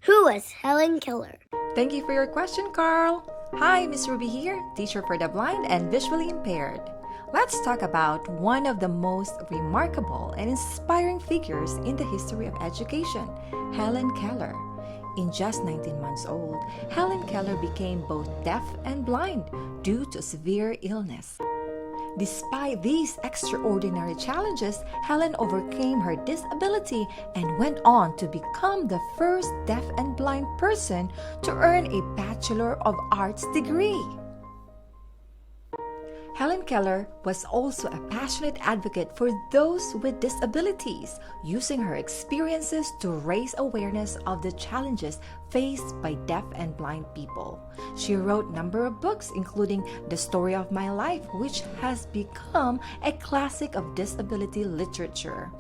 Who was Helen Keller? Thank you for your question, Karl. Hi, Miss Ruby here, teacher for the blind and visually impaired. Let's talk about one of the most remarkable and inspiring figures in the history of education, Helen Keller. In just 19 months old, Helen Keller became both deaf and blind due to severe illness. Despite these extraordinary challenges, Helen overcame her disability and went on to become the first deaf and blind person to earn a Bachelor of Arts degree. Helen Keller was also a passionate advocate for those with disabilities, using her experiences to raise awareness of the challenges faced by deaf and blind people. She wrote a number of books, including The Story of My Life, which has become a classic of disability literature.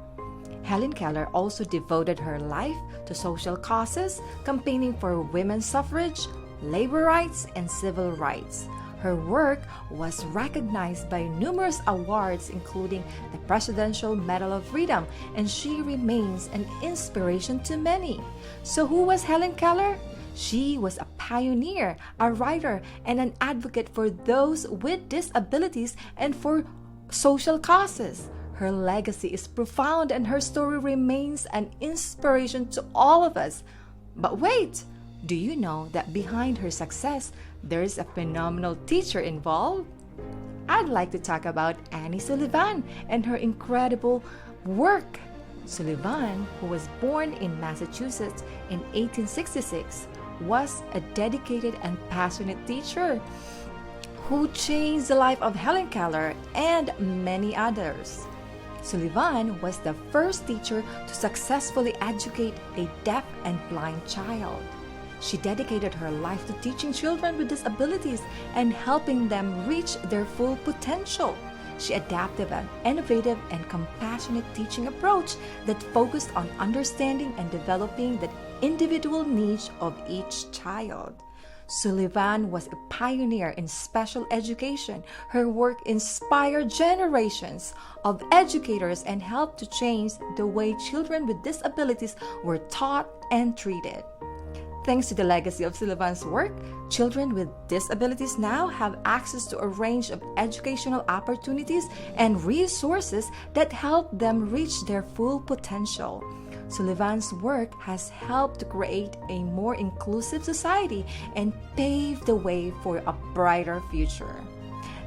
Helen Keller also devoted her life to social causes, campaigning for women's suffrage, labor rights, and civil rights. Her work was recognized by numerous awards, including the Presidential Medal of Freedom, and she remains an inspiration to many. So who was Helen Keller? She was a pioneer, a writer, and an advocate for those with disabilities and for social causes. Her legacy is profound and her story remains an inspiration to all of us. But wait! Do you know that behind her success, there is a phenomenal teacher involved? I'd like to talk about Annie Sullivan and her incredible work. Sullivan, who was born in Massachusetts in 1866, was a dedicated and passionate teacher who changed the life of Helen Keller and many others. Sullivan was the first teacher to successfully educate a deaf and blind child. She dedicated her life to teaching children with disabilities and helping them reach their full potential. She adapted an innovative and compassionate teaching approach that focused on understanding and developing the individual needs of each child. Sullivan was a pioneer in special education. Her work inspired generations of educators and helped to change the way children with disabilities were taught and treated. Thanks to the legacy of Sullivan's work, children with disabilities now have access to a range of educational opportunities and resources that help them reach their full potential. Sullivan's work has helped to create a more inclusive society and pave the way for a brighter future.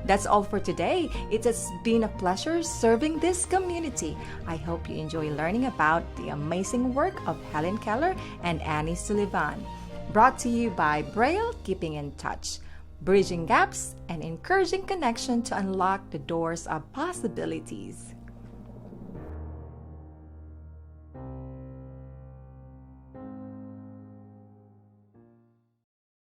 That's all for today. It has been a pleasure serving this community. I hope you enjoy learning about the amazing work of Helen Keller and Annie Sullivan. Brought to you by Braille, keeping in touch, bridging gaps and encouraging connection to unlock the doors of possibilities.